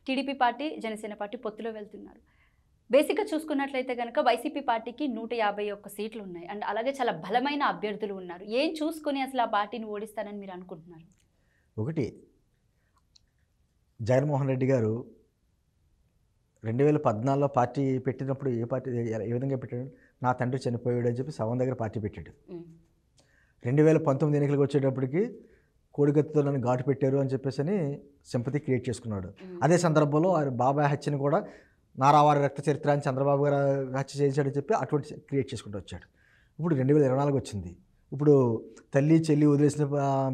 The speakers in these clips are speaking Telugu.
టీడీపీ పార్టీ జనసేన పార్టీ పొత్తులో వెళ్తున్నారు. బేసిక్గా చూసుకున్నట్లయితే కనుక వైసీపీ పార్టీకి 151 సీట్లు ఉన్నాయి. అండ్ అలాగే చాలా బలమైన అభ్యర్థులు ఉన్నారు. ఏం చూసుకొని అసలు ఆ పార్టీని ఓడిస్తారని మీరు అనుకుంటున్నారు? ఒకటి, జగన్మోహన్ రెడ్డి గారు 2014లో పార్టీ పెట్టినప్పుడు ఏ విధంగా పెట్టాడు? నా తండ్రి చనిపోయాడు అని చెప్పి శవం దగ్గర పార్టీ పెట్టాడు. 2019 ఎన్నికలకు వచ్చేటప్పటికి కోడికత్తితో నన్ను ఘాటు పెట్టారు అని చెప్పేసి అని సింపతి క్రియేట్ చేసుకున్నాడు. అదే సందర్భంలో బాబాయ్ హత్యను కూడా నారావారి రక్త చరిత్ర అని చంద్రబాబు గారు హత్య చేశాడని చెప్పి అటువంటి క్రియేట్ చేసుకుంటూ వచ్చాడు. ఇప్పుడు 2024 వచ్చింది. ఇప్పుడు తల్లి చెల్లి వదిలేసిన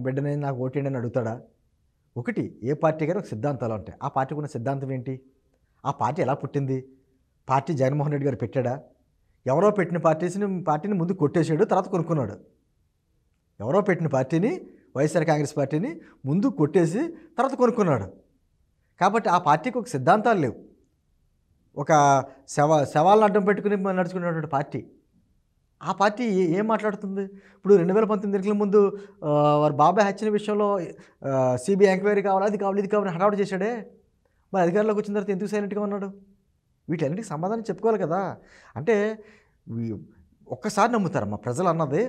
బిడ్డని నాకు ఓటేయండి అని అడుగుతాడా? ఒకటి, ఏ పార్టీ గారు ఒక సిద్ధాంతాలు ఉంటాయి. ఆ పార్టీకి ఉన్న సిద్ధాంతం ఏంటి? ఆ పార్టీ ఎలా పుట్టింది? పార్టీ జగన్మోహన్ రెడ్డి గారు పెట్టాడా? ఎవరో పెట్టిన పార్టీని ముందు కొట్టేశాడు, తర్వాత కొనుక్కున్నాడు. ఎవరో పెట్టిన పార్టీని, వైఎస్ఆర్ కాంగ్రెస్ పార్టీని ముందు కొట్టేసి తర్వాత కొనుక్కున్నాడు. కాబట్టి ఆ పార్టీకి ఒక సిద్ధాంతాలు లేవు. ఒక శవాలను అడ్డం పెట్టుకుని నడుచుకునేటువంటి పార్టీ. ఆ పార్టీ ఏం మాట్లాడుతుంది? ఇప్పుడు 2019 ఎన్నికల ముందు వారు బాబాయ్ హత్య విషయంలో సిబిఐ ఎంక్వైరీ కావాలి, అది కావాలి, ఇది కావాలి హడావుడి చేశాడే. మరి అధికారంలోకి వచ్చిన తర్వాత ఎందుకు సైలెంట్గా ఉన్నాడు? వీటన్నిటికీ సమాధానం చెప్పుకోవాలి కదా. అంటే ఒక్కసారి నమ్ముతారమ్మా ప్రజలు అన్నది.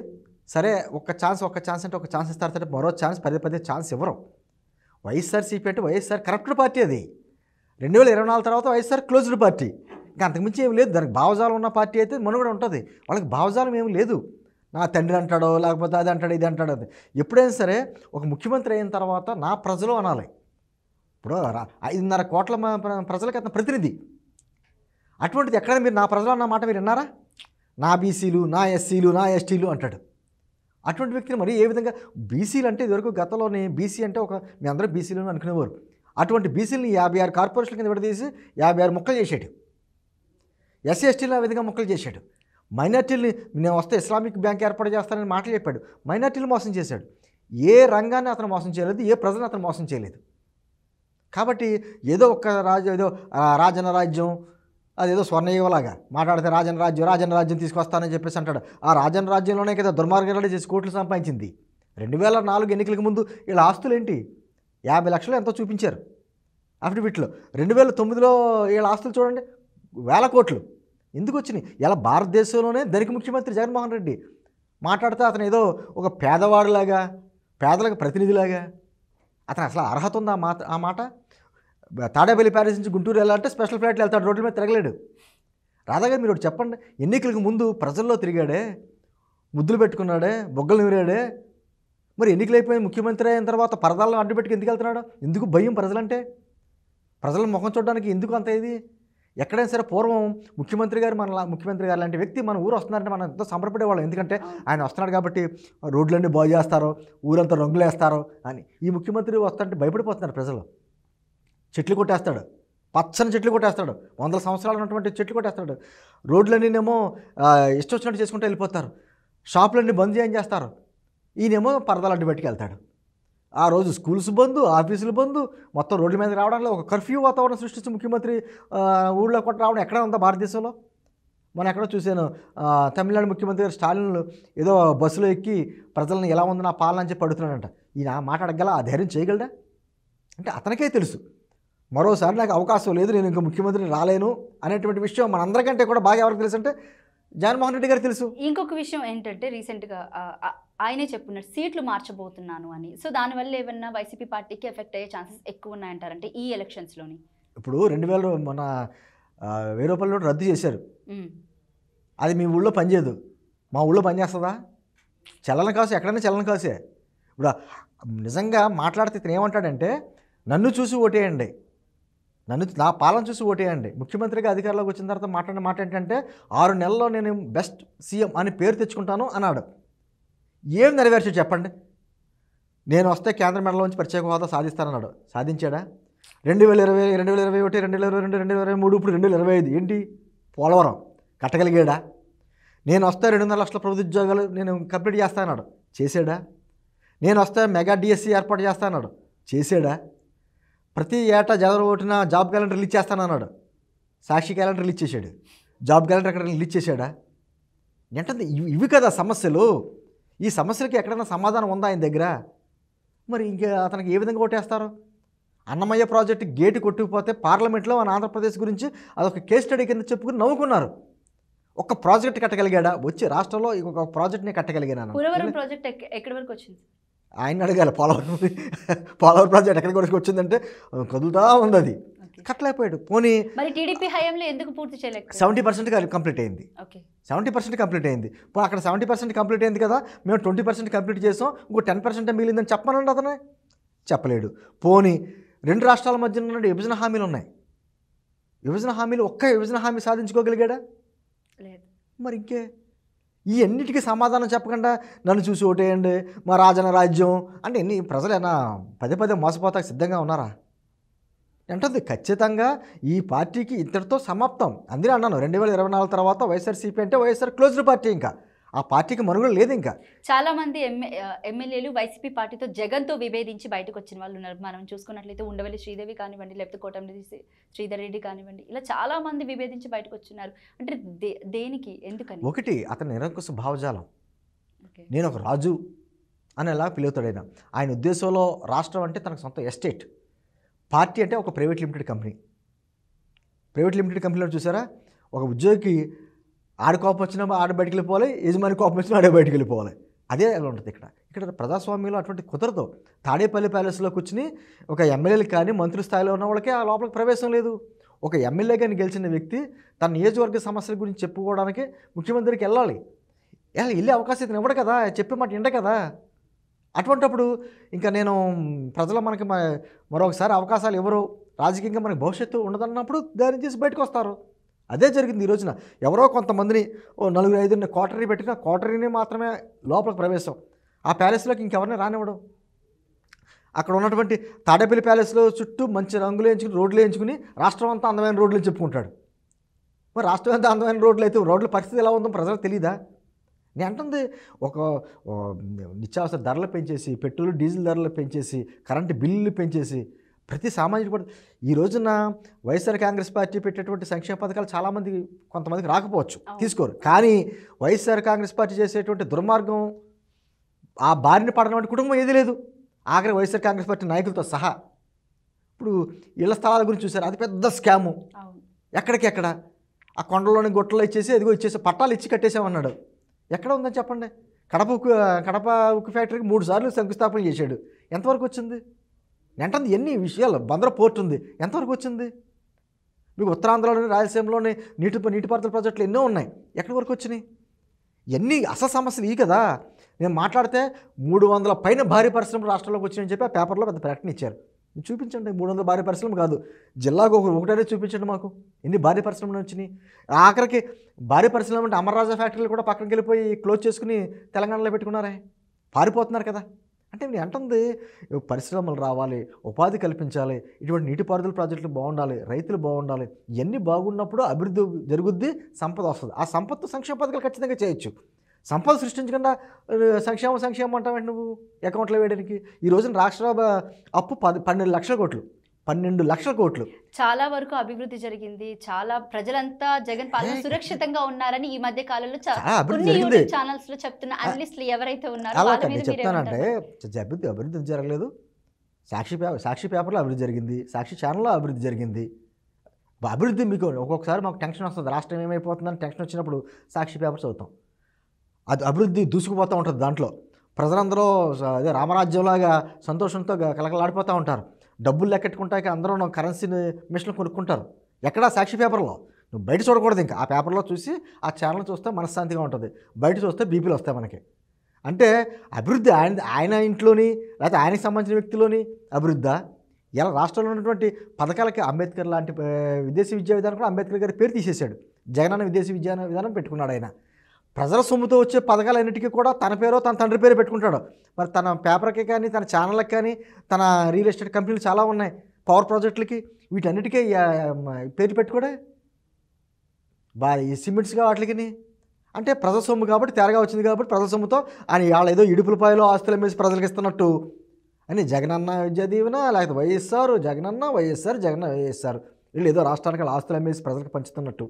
సరే, ఒక్క ఛాన్స్ అంటే ఒక ఛాన్స్ ఇస్తారు, సరే మరో ఛాన్స్ పదే ఛాన్స్ ఇవ్వరు. వైఎస్ఆర్సీపీ అంటే వైఎస్ఆర్ కరప్టెడ్ పార్టీ. అది 2024 తర్వాత వైఎస్ఆర్ క్లోజ్డ్ పార్టీ. ఇంకా అంతకుమించి ఏమి లేదు. దానికి భావజాలం ఉన్న పార్టీ అయితే మనుగడ ఉంటుంది. వాళ్ళకి భావజాలం ఏమి లేదు. నా తండ్రి అంటాడో లేకపోతే అది అంటాడు ఇది అంటాడు. అది ఎప్పుడైనా సరే ఒక ముఖ్యమంత్రి అయిన తర్వాత నా ప్రజలు అనాలి. ఇప్పుడు 5.5 కోట్ల ప్రజలకి అతను ప్రతినిధి. అటువంటిది ఎక్కడైనా మీరు నా ప్రజలు అన్న మాట మీరు విన్నారా? నా బీసీలు, నా ఎస్సీలు, నా ఎస్టీలు అంటాడు. అటువంటి వ్యక్తిని మరి ఏ విధంగా? బీసీలు అంటే ఇదివరకు గతంలోని బీసీ అంటే మీ అందరూ బీసీలు అనుకునేవారు. అటువంటి బీసీలని 56 కార్పొరేషన్ల కింద విడదీసి 56 ముక్కలు చేశాడు. ఎస్సీ ఎస్టీలు ఆ విధంగా ముక్కలు చేశాడు. మైనార్టీలని నేను వస్తే ఇస్లామిక్ బ్యాంక్ ఏర్పాటు చేస్తానని మాటలు చెప్పాడు. మైనార్టీలు మోసం చేశాడు. ఏ రంగాన్ని అతను మోసం చేయలేదు, ఏ ప్రజలను అతను మోసం చేయలేదు. కాబట్టి ఏదో రాజన్న రాజ్యం, అదేదో స్వర్ణయుగలాగా మాట్లాడితే రాజన్న రాజ్యం తీసుకొస్తానని చెప్పేసి అంటాడు. ఆ రాజన్న రాజ్యంలోనే కదా దుర్మార్గాలు చేసి కోట్లు సంపాదించింది. 2004 ఎన్నికలకు ముందు వీళ్ళ ఆస్తులు ఏంటి? 50 లక్షలు ఎంతో చూపించారు అఫిడవిట్లో. 2009లో వీళ్ళ ఆస్తులు చూడండి, 1000 కోట్లు. ఎందుకు వచ్చినాయి? ఇలా భారతదేశంలోనే ధనిక ముఖ్యమంత్రి జగన్మోహన్ రెడ్డి మాట్లాడితే అతను ఏదో ఒక పేదవాడిలాగా, పేదలకు ప్రతినిధిలాగా. అతను అసలు అర్హత ఉందా ఆ మాట? తాడేపల్లి ప్యారిస్ నుంచి గుంటూరు వెళ్ళాలంటే స్పెషల్ ఫ్లైట్లు వెళ్తాడు, రోడ్ల మీద తిరగలేడు. రాధాగారు మీరు ఒకటి చెప్పండి. ఎన్నికలకు ముందు ప్రజల్లో తిరిగాడే, ముద్దులు పెట్టుకున్నాడే, బొగ్గలు నిమిరాడే. మరి ఎన్నికలు అయిపోయి ముఖ్యమంత్రి అయిన తర్వాత పరదాలను అడ్డుపెట్టుకు ఎందుకు వెళ్తున్నాడు? ఎందుకు భయం ప్రజలంటే? ప్రజల ముఖం చూడడానికి ఎందుకు అంత ఇది? ఎక్కడైనా సరే పూర్వం ముఖ్యమంత్రి గారు లాంటి వ్యక్తి మన ఊరు వస్తున్నారంటే మనం ఎంతో సంబరపడేవాళ్ళం. ఎందుకంటే ఆయన వస్తున్నాడు కాబట్టి రోడ్లన్నీ బాగు చేస్తారో, ఊరంతా రంగులు వేస్తారో అని. ఈ ముఖ్యమంత్రి వస్తుంటే భయపడిపోతున్నారు ప్రజలు. చెట్లు కొట్టేస్తాడు, పచ్చని చెట్లు కొట్టేస్తాడు, 100 సంవత్సరాలు ఉన్నటువంటి చెట్లు కొట్టేస్తాడు. రోడ్లన్నీనేమో ఇష్టం వచ్చినట్టు చేసుకుంటూ వెళ్ళిపోతారు. షాపులన్నీ బంద్ చేస్తారు. ఈయనేమో పరదాలు అడ్డు పెట్టుకెళ్తాడు. ఆ రోజు స్కూల్స్ బంద్, ఆఫీసులు బంద్, మొత్తం రోడ్ల మీద రావడంలో ఒక కర్ఫ్యూ వాతావరణం సృష్టించి ముఖ్యమంత్రి ఊళ్ళో కొట్ట రావడం ఎక్కడ ఉందా భారతదేశంలో? మనం ఎక్కడో చూశాను, తమిళనాడు ముఖ్యమంత్రి గారు స్టాలిన్ ఏదో బస్సులో ఎక్కి ప్రజలను ఎలా ఉంది నా పాలన అని చెప్పి అడుగుతున్నాడంట. ఈయన మాట్లాడగల ఆ ధైర్యం చేయగలడా? అంటే అతనికే తెలుసు మరోసారి నాకు అవకాశం లేదు, నేను ఇంకా ముఖ్యమంత్రి రాలేను అనేటువంటి విషయం మనందరికంటే కూడా బాగా ఎవరికి తెలుసు అంటే జగన్మోహన్ రెడ్డి గారికి తెలుసు. ఇంకొక విషయం ఏంటంటే రీసెంట్గా ఆయనే చెప్పున్నారు సీట్లు మార్చబోతున్నాను అని. సో దానివల్ల ఏమన్నా వైసీపీ పార్టీకి ఎఫెక్ట్ అయ్యే ఛాన్సెస్ ఎక్కువ ఉన్నాయంటారంటే ఈ ఎలక్షన్స్లోని? ఇప్పుడు 2000 మన 1000 రూపాయల నోటు రద్దు చేశారు. అది మీ ఊళ్ళో పనిచేయదు, మా ఊళ్ళో పనిచేస్తుందా? చలన కాసు ఎక్కడైనా చలన కాసే. ఇప్పుడు నిజంగా మాట్లాడితే ఇతను ఏమంటాడంటే నన్ను చూసి ఓటేయండి, నా పాలన చూసి ఓటేయండి. ముఖ్యమంత్రిగా అధికారంలోకి వచ్చిన తర్వాత మాట్లాడిన మాట ఏంటంటే 6 నెలల్లో నేను బెస్ట్ సీఎం అని పేరు తెచ్చుకుంటాను అన్నాడు. ఏం నెరవేర్చాడు చెప్పండి? నేను వస్తే కేంద్ర మెడలోంచి ప్రత్యేక హోదా సాధిస్తానన్నాడు. సాధించాడా? 2020, 2021, 2022, 2023, ఇప్పుడు 2025 ఏంటి? పోలవరం కట్టగలిగాడా? నేను వస్తే 2.5 లక్షల ప్రభుత్వ ఉద్యోగాలు నేను కంప్లీట్ చేస్తానన్నాడు. చేసాడా? నేను వస్తే మెగా డిఎస్సీ ఏర్పాటు చేస్తానన్నాడు. చేసాడా? ప్రతి ఏటా జనవరి 1న జాబ్ క్యాలెండర్ రిలీజ్ చేస్తానన్నాడు. సాక్షి క్యాలెండర్ రిలీజ్ చేశాడు. జాబ్ క్యాలెండర్ ఎక్కడ రిలీజ్ చేశాడా? ఏంటంటే ఇవి కదా సమస్యలు. ఈ సమస్యలకి ఎక్కడైనా సమాధానం ఉందా ఆయన దగ్గర? మరి ఇంకా అతనికి ఏ విధంగా ఓటేస్తారు? అన్నమయ్య ప్రాజెక్టు గేటు కొట్టుకుపోతే పార్లమెంట్లో మన ఆంధ్రప్రదేశ్ గురించి అదొక కేస్ స్టడీ కింద చెప్పుకుని నవ్వుకున్నారు. ఒక ప్రాజెక్ట్ కట్టగలిగాడా? వచ్చి రాష్ట్రంలో ఒక ప్రాజెక్ట్ని కట్టగలిగాను. పోలవరం ప్రాజెక్ట్ ఎక్కడి వరకు వచ్చింది? ఆయన అడగాలి. పోలవరం ప్రాజెక్ట్ ఎక్కడికి వరకు వచ్చిందంటే కదులుతా ఉంది, అది కట్టలేకపోయాడు. పోనీ మరి టీడీపీ హయాంలో ఎందుకు పూర్తి చేయలేదు? 70% కంప్లీట్ అయింది. 70% కంప్లీట్ అయింది. అక్కడ 70% కంప్లీట్ అయింది కదా, మేము 20% కంప్లీట్ చేసాం, ఇంకో 10% మిగిలిందని చెప్పమనండి. అతనే చెప్పలేడు. పోనీ 2 రాష్ట్రాల మధ్య ఉన్న విభజన హామీలు ఉన్నాయి. విభజన హామీలు ఒక్క విభజన హామీ సాధించుకోగలిగాడా? లేదు. మరి ఇంకే ఈ అన్నిటికీ సమాధానం చెప్పకుండా నన్ను చూసి ఓటేయండి, మా రాజన రాజ్యం అంటే ఎన్ని ప్రజలైనా పదే పదే మోసపోతాకి సిద్ధంగా ఉన్నారా? అంటే ఖచ్చితంగా ఈ పార్టీకి ఇంతటితో సమాప్తం. అందుకే అన్నాను 2024 తర్వాత వైఎస్ఆర్సీపీ అంటే వైఎస్ఆర్ క్లోజ్డ్ పార్టీ, ఇంకా ఆ పార్టీకి మనుగడ లేదు. ఇంకా చాలా మంది ఎమ్మెల్యేలు వైసీపీ పార్టీతో జగన్తో విభేదించి బయటకు వచ్చిన వాళ్ళు ఉన్నారు. మనం చూసుకున్నట్లయితే ఉండవల్లి శ్రీదేవి కానివ్వండి, లేకపోతే కోటమిరెడ్డి శ్రీధర్ రెడ్డి కానివ్వండి, ఇలా చాలా మంది విభేదించి బయటకు వచ్చినారు. అంటే దేనికి, ఎందుకని? ఒకటి అతని నిరంకుశ భావజాలం. నేను ఒక రాజు అనేలా పిలుగుతాడు ఆయన. ఆయన ఉద్దేశంలో రాష్ట్రం అంటే తనకు సొంత ఎస్టేట్, పార్టీ అంటే ఒక private limited company. Private limited కంపెనీలో చూసారా, ఒక ఉద్యోగికి ఆడ కోపం వచ్చినా ఆడ బయటికి వెళ్ళిపోవాలి, యజమాని కోపం వచ్చినా ఆడే బయటికి వెళ్ళిపోవాలి. అదే అలా ఉంటుంది. ఇక్కడ ప్రజాస్వామ్యంలో అటువంటి కుదరదు. తాడేపల్లి ప్యాలెస్లో కూర్చుని ఒక ఎమ్మెల్యేలకు కానీ మంత్రి స్థాయిలో ఉన్న వాళ్ళకి ఆ లోపలికి ప్రవేశం లేదు. ఒక ఎమ్మెల్యే కానీ గెలిచిన వ్యక్తి తన నియోజకవర్గ సమస్యల గురించి చెప్పుకోవడానికి ముఖ్యమంత్రికి వెళ్ళాలి. వెళ్ళే అవకాశం ఇతను ఇవ్వడు కదా, చెప్పే మాట వింట కదా. అటువంటిప్పుడు ఇంకా నేను ప్రజలు మనకి మరొకసారి అవకాశాలు ఎవరు, రాజకీయంగా మనకి భవిష్యత్తు ఉండదన్నప్పుడు దాన్ని చేసి బయటకు వస్తారు. అదే జరిగింది ఈ రోజున. ఎవరో కొంతమందిని 4-5 క్వార్టరీ పెట్టిన క్వార్టరీని మాత్రమే లోపలికి ప్రవేశం. ఆ ప్యాలెస్లోకి ఇంకెవరిని రానివ్వడం. అక్కడ ఉన్నటువంటి తాడేపల్లి ప్యాలెస్లో చుట్టూ మంచి రంగులు వేయించుకుని రోడ్లు వేయించుకుని రాష్ట్రం అంతా అందమైన రోడ్లు చెప్పుకుంటాడు. మరి రాష్ట్రం అంతా అందమైన రోడ్లు అయితే రోడ్ల పరిస్థితి ఎలా ఉందో ప్రజలకు తెలీదా? నేను అంటుంది ఒక నిత్యావసర ధరలు పెంచేసి, పెట్రోల్ డీజిల్ ధరలు పెంచేసి, కరెంటు బిల్లులు పెంచేసి ప్రతి సామాజిక ఈ రోజున వైఎస్ఆర్ కాంగ్రెస్ పార్టీ పెట్టేటువంటి సంక్షేమ పథకాలు కొంతమందికి రాకపోవచ్చు, తీసుకోరు. కానీ వైఎస్ఆర్ కాంగ్రెస్ పార్టీ చేసేటువంటి దుర్మార్గం ఆ బారిన పడినటువంటి కుటుంబం ఏది లేదు, ఆఖరి వైఎస్ఆర్ కాంగ్రెస్ పార్టీ నాయకులతో సహా. ఇప్పుడు ఇళ్ల స్థలాల గురించి చూసారు, అది పెద్ద స్కాము. ఎక్కడికెక్కడ ఆ కొండలోని గొట్టలో ఇచ్చేసి అదిగో ఇచ్చేసి పట్టాలు ఇచ్చి కట్టేసామన్నాడు. ఎక్కడ ఉందని చెప్పండి? కడప ఉక్కు ఫ్యాక్టరీకి 3 సార్లు శంకుస్థాపన చేశాడు. ఎంతవరకు వచ్చింది? వెంటనే ఎన్ని విషయాలు, బందర పోర్టు ఉంది, ఎంతవరకు వచ్చింది? మీకు ఉత్తరాంధ్రలోని రాయలసీమలోని నీటిపారుదల ప్రాజెక్టులు ఎన్నో ఉన్నాయి, ఎక్కడి వరకు వచ్చినాయి? ఎన్ని అసలు సమస్యలు ఈ కదా. నేను మాట్లాడితే 300 పైన భారీ పరిశ్రమలు రాష్ట్రంలోకి వచ్చినాయని చెప్పి ఆ పేపర్లో పెద్ద ప్రకటన ఇచ్చారు. చూపించండి, 300 భారీ పరిశ్రమలు కాదు, జిల్లాకు ఒకటే చూపించండి మాకు ఎన్ని భారీ పరిశ్రమలు వచ్చినాయి. ఆఖరికి భారీ పరిశ్రమలు అంటే అమర్రాజా ఫ్యాక్టరీలు కూడా పక్కనకి వెళ్ళిపోయి క్లోజ్ చేసుకుని తెలంగాణలో పెట్టుకున్నారే, పారిపోతున్నారు కదా. అంటే నేను అంటుంది పరిశ్రమలు రావాలి, ఉపాధి కల్పించాలి, ఇటువంటి నీటిపారుదల ప్రాజెక్టులు బాగుండాలి, రైతులు బాగుండాలి. ఇవన్నీ బాగున్నప్పుడు అభివృద్ధి జరుగుద్ది, సంపద వస్తుంది. ఆ సంపద సంక్షేమ పథకాలు ఖచ్చితంగా చేయొచ్చు. సంపద సృష్టించకుండా సంక్షేమం అంటావంటే నువ్వు అకౌంట్లో వేయడానికి. ఈ రోజున రాష్ట్ర అప్పు 12 లక్షల కోట్లు, 12 లక్షల కోట్లు. చాలా వరకు అభివృద్ధి జరిగింది. చాలా ప్రజలంతా జగన్ పాలన సురక్షితంగా ఉన్నారని ఈ మధ్య కాలంలో ఛానల్స్ లో చెప్తున్న అనలిస్టులు ఎవరైతే ఉన్నారో చెప్తానంటే అభివృద్ధి జరగలేదు. సాక్షి పేపర్లో అభివృద్ధి జరిగింది, సాక్షి ఛానల్లో అభివృద్ధి జరిగింది. అభివృద్ధి మీకు ఒక్కొక్కసారి మాకు టెన్షన్ వస్తుంది, రాష్ట్రం ఏమైపోతుందని టెన్షన్ వచ్చినప్పుడు సాక్షి పేపర్ చదువుతాం. అది అభివృద్ధి దూసుకుపోతూ ఉంటుంది. దాంట్లో ప్రజలందరూ అదే రామరాజ్యంలాగా సంతోషంతో కలకలాడిపోతూ ఉంటారు. డబ్బులు లెక్కెట్టుకుంటాక అందరూ కరెన్సీని మిషన్లు కొనుక్కుంటారు. ఎక్కడా సాక్షి పేపర్లో నువ్వు బయట చూడకూడదు. ఇంకా ఆ పేపర్లో చూసి ఆ ఛానల్ చూస్తే మనశ్శాంతిగా ఉంటుంది, బయట చూస్తే బీపీలు వస్తాయి మనకి. అంటే అభివృద్ధి ఆయన ఇంట్లోని లేకపోతే ఆయనకి సంబంధించిన వ్యక్తిలోని అభివృద్ధి. ఇలా రాష్ట్రంలో ఉన్నటువంటి పథకాలకి అంబేద్కర్ లాంటి విదేశీ విద్యా విధానం కూడా అంబేద్కర్ గారి పేరు తీసేశాడు. జగనన్న విదేశీ విద్యా విధానం పెట్టుకున్నాడు ఆయన. ప్రజల సొమ్ముతో వచ్చే పథకాలన్నిటికీ కూడా తన పేరో తన తండ్రి పేరు పెట్టుకుంటాడు. మరి తన పేపర్కి కానీ తన ఛానళ్ళకి కానీ తన రియల్ ఎస్టేట్ కంపెనీలు చాలా ఉన్నాయి, పవర్ ప్రాజెక్టులకి, వీటన్నిటికీ పేరు పెట్టుకోడే ఈ సిమెంట్స్గా వాటికి. అంటే ప్రజల సొమ్ము కాబట్టి తేరగా వచ్చింది కాబట్టి ప్రజల సొమ్ముతో ఆయన వాళ్ళ ఏదో ఇడుపులపాయలో ఆస్తులు అమ్మేసి ప్రజలకు ఇస్తున్నట్టు అని జగనన్న విద్యా దీవెన లేకపోతే వైఎస్ఆర్ జగనన్న వైఎస్ఆర్ జగనన్న వైఎస్ఆర్ వీళ్ళు ఏదో రాష్ట్రానికి ఆస్తులు అమ్మేసి ప్రజలకు పంచుతున్నట్టు.